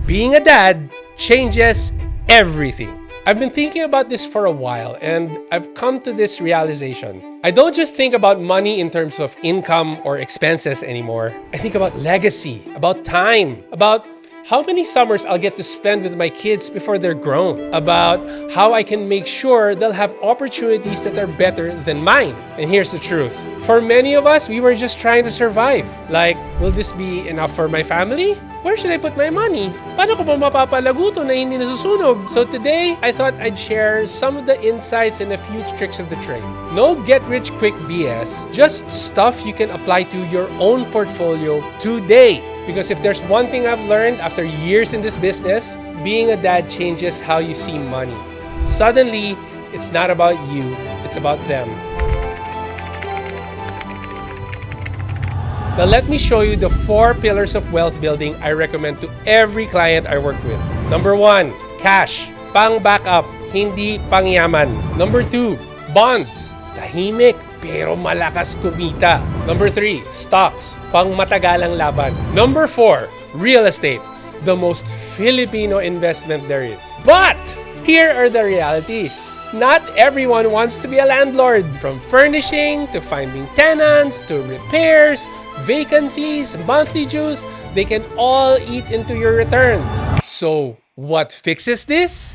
Being a dad changes everything. I've been thinking about this for a while, and I've come to this realization. I don't just think about money in terms of income or expenses anymore. I think about legacy, about time, about how many summers I'll get to spend with my kids before they're grown, about how I can make sure they'll have opportunities that are better than mine. And here's the truth. For many of us, we were just trying to survive. Like, will this be enough for my family? Where should I put my money? Paano ko ba mapapalago to na hindi nasusunog? So today, I thought I'd share some of the insights and a few tricks of the trade. No get-rich-quick BS, just stuff you can apply to your own portfolio today. Because if there's one thing I've learned after years in this business, being a dad changes how you see money. Suddenly, it's not about you, it's about them. Now let me show you the 4 pillars of wealth building I recommend to every client I work with. Number 1, cash. Pang backup, hindi pangyaman. Number 2, bonds. Tahimik pero malakas kumita. Number 3, stocks. Pang matagalang laban. Number 4, real estate. The most Filipino investment there is. But here are the realities. Not everyone wants to be a landlord. From furnishing, to finding tenants, to repairs, vacancies, monthly dues, they can all eat into your returns. So, what fixes this?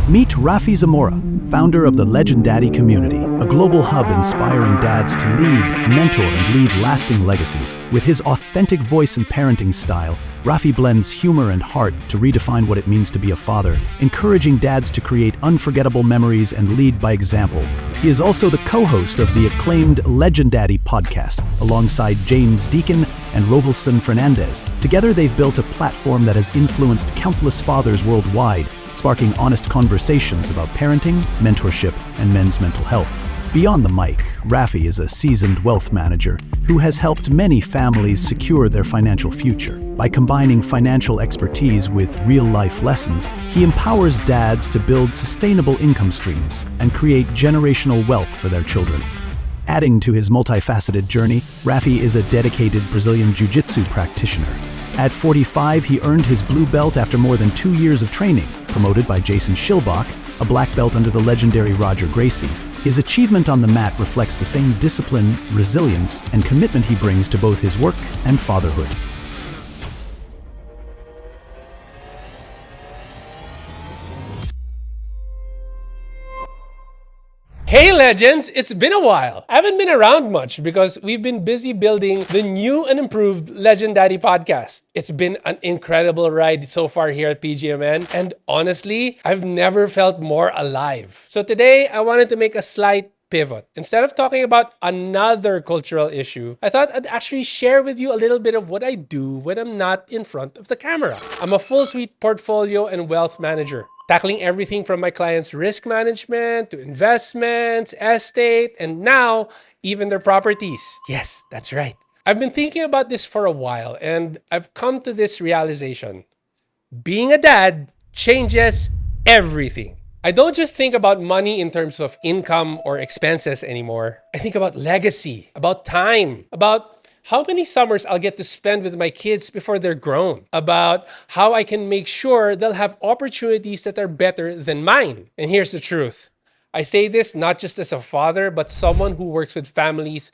Meet Raffy Zamora, founder of the Legend Daddy community, a global hub inspiring dads to lead, mentor, and leave lasting legacies. With his authentic voice and parenting style, Rafi blends humor and heart to redefine what it means to be a father, encouraging dads to create unforgettable memories and lead by example. He is also the co-host of the acclaimed Legend Daddy podcast, alongside James Deacon and Rovelson Fernandez. Together, they've built a platform that has influenced countless fathers worldwide, sparking honest conversations about parenting, mentorship, and men's mental health. Beyond the mic, Rafi is a seasoned wealth manager who has helped many families secure their financial future. By combining financial expertise with real-life lessons, he empowers dads to build sustainable income streams and create generational wealth for their children. Adding to his multifaceted journey, Rafi is a dedicated Brazilian Jiu-Jitsu practitioner. At 45, he earned his blue belt after more than 2 years of training, promoted by Jason Schilbach, a black belt under the legendary Roger Gracie. His achievement on the mat reflects the same discipline, resilience, and commitment he brings to both his work and fatherhood. Hey legends, it's been a while. I haven't been around much because we've been busy building the new and improved Legend Daddy podcast. It's been an incredible ride so far here at PGMN, and honestly, I've never felt more alive. So today, I wanted to make a slight pivot. Instead of talking about another cultural issue, I thought I'd actually share with you a little bit of what I do when I'm not in front of the camera. I'm a full suite portfolio and wealth manager, tackling everything from my clients' risk management to investments, estate, and now even their properties. Yes, that's right. I've been thinking about this for a while, and I've come to this realization. Being a dad changes everything. I don't just think about money in terms of income or expenses anymore. I think about legacy, about time, about how many summers I'll get to spend with my kids before they're grown, about how I can make sure they'll have opportunities that are better than mine. And here's the truth. I say this not just as a father, but someone who works with families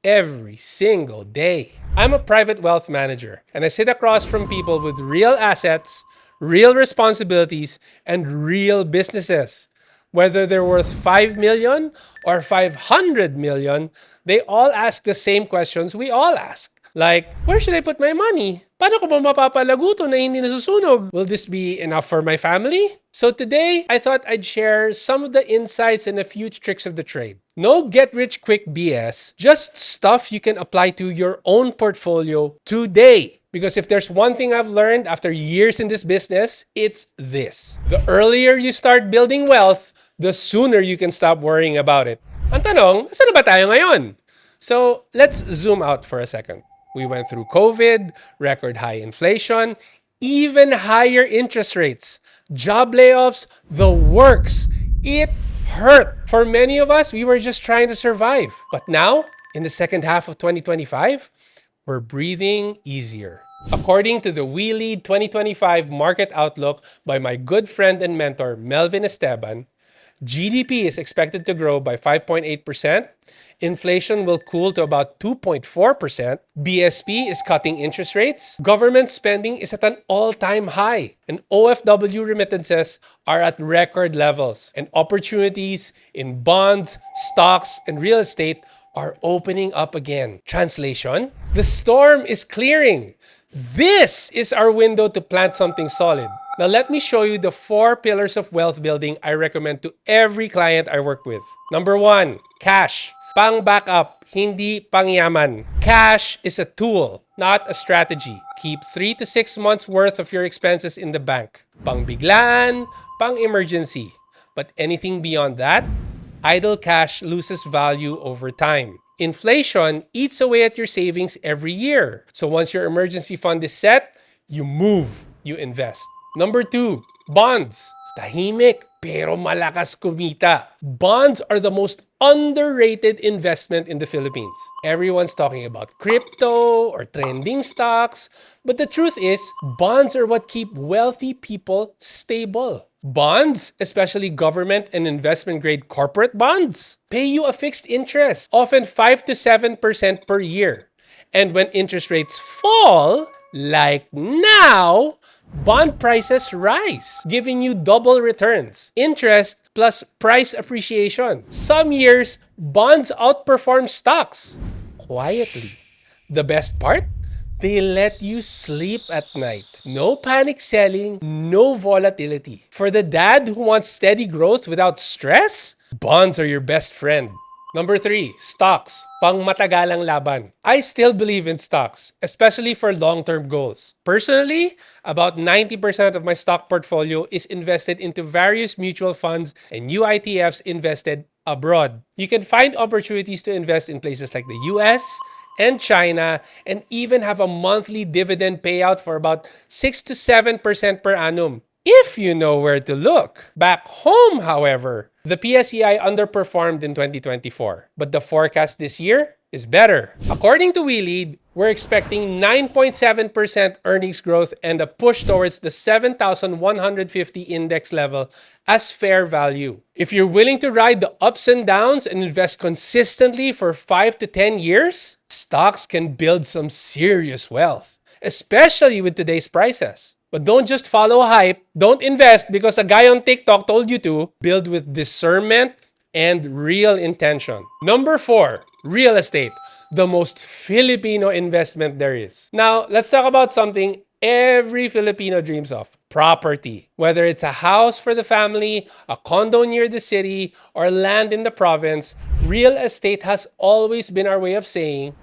every single day. I'm a private wealth manager, and I sit across from people with real assets, real responsibilities, and real businesses. Whether they're worth 5 million or 500 million, they all ask the same questions we all ask. Like, where should I put my money? Paano ko ba mapapalago to na hindi nasusunog? Will this be enough for my family? So today, I thought I'd share some of the insights and a few tricks of the trade. No get-rich-quick BS, just stuff you can apply to your own portfolio today. Because if there's one thing I've learned after years in this business, it's this. The earlier you start building wealth, the sooner you can stop worrying about it. Ang tanong, saan na ba tayo ngayon? So let's zoom out for a second. We went through COVID, record high inflation, even higher interest rates, job layoffs, the works. It hurt. For many of us, we were just trying to survive. But now, in the second half of 2025, we're breathing easier. According to the We Lead 2025 Market Outlook by my good friend and mentor Melvin Esteban, GDP is expected to grow by 5.8%. Inflation will cool to about 2.4%. BSP is cutting interest rates. Government spending is at an all-time high. And OFW remittances are at record levels. And opportunities in bonds, stocks, and real estate are opening up again. Translation: the storm is clearing. This is our window to plant something solid. Now let me show you the 4 pillars of wealth building I recommend to every client I work with. Number 1, cash. Pang backup, hindi pangyaman. Cash is a tool, not a strategy. Keep 3 to 6 months worth of your expenses in the bank. Pang biglaan, pang emergency. But anything beyond that, idle cash loses value over time. Inflation eats away at your savings every year. So once your emergency fund is set, you move, you invest. Number 2, bonds. Tahimik pero malakas kumita. Bonds are the most underrated investment in the Philippines. Everyone's talking about crypto or trending stocks, but the truth is, bonds are what keep wealthy people stable. Bonds, especially government and investment-grade corporate bonds, pay you a fixed interest, often 5 to 7% per year. And when interest rates fall, like now, bond prices rise, giving you double returns. Interest plus price appreciation. Some years, bonds outperform stocks. Quietly. The best part? They let you sleep at night. No panic selling, no volatility. For the dad who wants steady growth without stress, bonds are your best friend. Number 3, stocks. Pang matagalang laban. I still believe in stocks, especially for long-term goals. Personally, about 90% of my stock portfolio is invested into various mutual funds and UITFs invested abroad. You can find opportunities to invest in places like the US and China, and even have a monthly dividend payout for about 6 to 7% per annum, if you know where to look. Back home, however, the PSEI underperformed in 2024, but the forecast this year is better. According to We Lead, we're expecting 9.7% earnings growth and a push towards the 7,150 index level as fair value. If you're willing to ride the ups and downs and invest consistently for 5 to 10 years, stocks can build some serious wealth, especially with today's prices. But don't just follow hype. Don't invest because a guy on TikTok told you to. Build with discernment and real intention. Number 4, real estate. The most Filipino investment there is. Now, let's talk about something every Filipino dreams of. Property. Whether it's a house for the family, a condo near the city, or land in the province, real estate has always been our way of saying,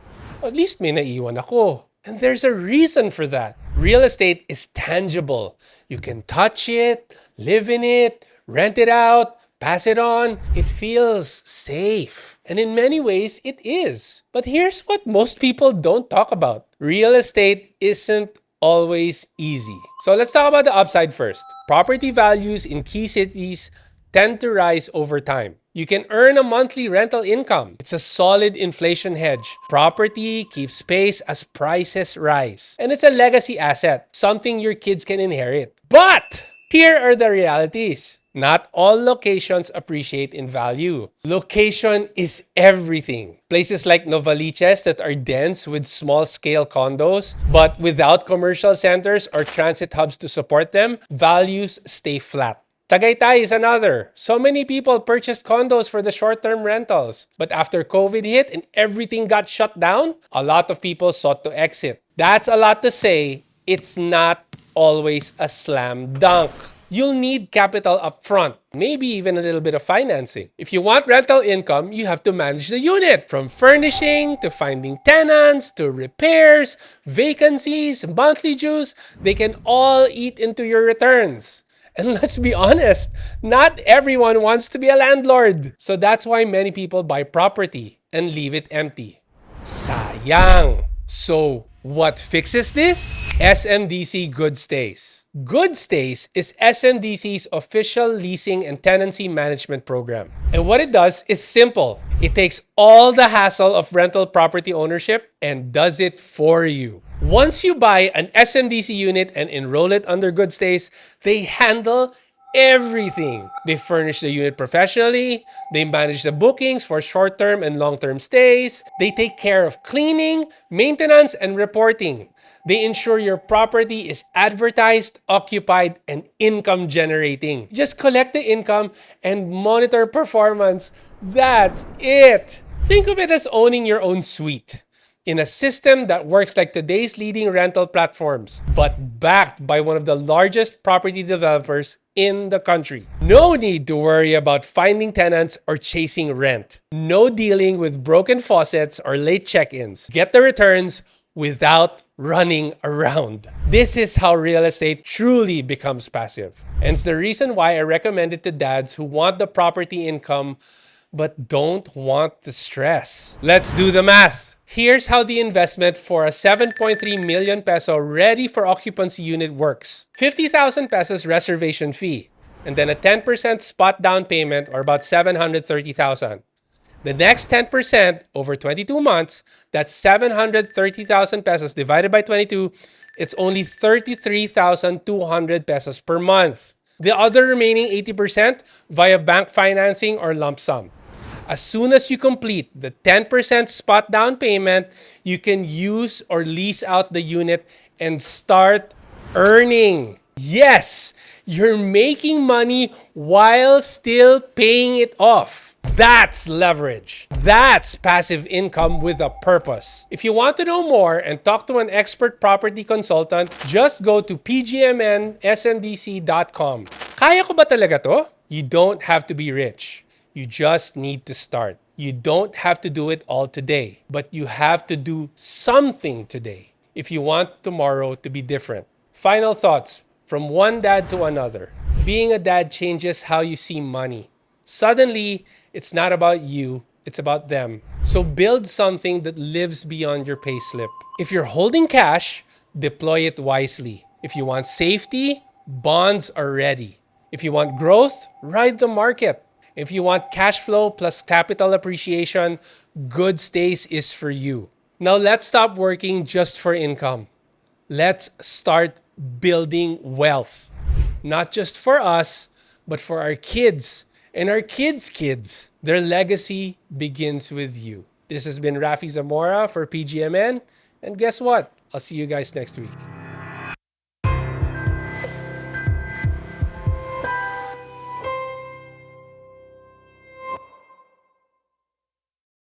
at least may naiwan ako. And there's a reason for that. Real estate is tangible. You can touch it, live in it, rent it out, pass it on. It feels safe. And in many ways, it is. But here's what most people don't talk about. Real estate isn't always easy. So let's talk about the upside first. Property values in key cities tend to rise over time. You can earn a monthly rental income. It's a solid inflation hedge. Property keeps pace as prices rise. And it's a legacy asset, something your kids can inherit. But here are the realities. Not all locations appreciate in value. Location is everything. Places like Novaliches that are dense with small-scale condos, but without commercial centers or transit hubs to support them, values stay flat. Tagaytay is another. So many people purchased condos for the short-term rentals. But after COVID hit and everything got shut down, a lot of people sought to exit. That's a lot to say. It's not always a slam dunk. You'll need capital up front, maybe even a little bit of financing. If you want rental income, you have to manage the unit. From furnishing, to finding tenants, to repairs, vacancies, monthly dues, they can all eat into your returns. And let's be honest, not everyone wants to be a landlord. So that's why many people buy property and leave it empty. Sayang. So what fixes this? SMDC Good Stays. Good Stays is SMDC's official leasing and tenancy management program. And what it does is simple. It takes all the hassle of rental property ownership and does it for you. Once you buy an SMDC unit and enroll it under Good Stays, they handle everything. They furnish the unit professionally, they manage the bookings for short-term and long-term stays, they take care of cleaning, maintenance, and reporting. They ensure your property is advertised, occupied, and income generating. Just collect the income and monitor performance. That's it. Think of it as owning your own suite in a system that works like today's leading rental platforms, but backed by one of the largest property developers in the country. No need to worry about finding tenants or chasing rent. No dealing with broken faucets or late check-ins. Get the returns without running around. This is how real estate truly becomes passive. And it's the reason why I recommend it to dads who want the property income but don't want the stress. Let's do the math. Here's how the investment for a 7.3 million peso ready for occupancy unit works. 50,000 pesos reservation fee, and then a 10% spot down payment or about 730,000. The next 10% over 22 months, that's 730,000 pesos divided by 22, it's only 33,200 pesos per month. The other remaining 80% via bank financing or lump sum. As soon as you complete the 10% spot down payment, you can use or lease out the unit and start earning. Yes, you're making money while still paying it off. That's leverage. That's passive income with a purpose. If you want to know more and talk to an expert property consultant, just go to pgmnsmdc.com. Kaya ko ba talaga to? You don't have to be rich. You just need to start. You don't have to do it all today, but you have to do something today if you want tomorrow to be different. Final thoughts from one dad to another. Being a dad changes how you see money. Suddenly, it's not about you, it's about them. So build something that lives beyond your payslip. If you're holding cash, deploy it wisely. If you want safety, bonds are ready. If you want growth, ride the market. If you want cash flow plus capital appreciation, Good Stays is for you. Now let's stop working just for income. Let's start building wealth. Not just for us, but for our kids and our kids' kids. Their legacy begins with you. This has been Raffy Zamora for PGMN. And guess what? I'll see you guys next week.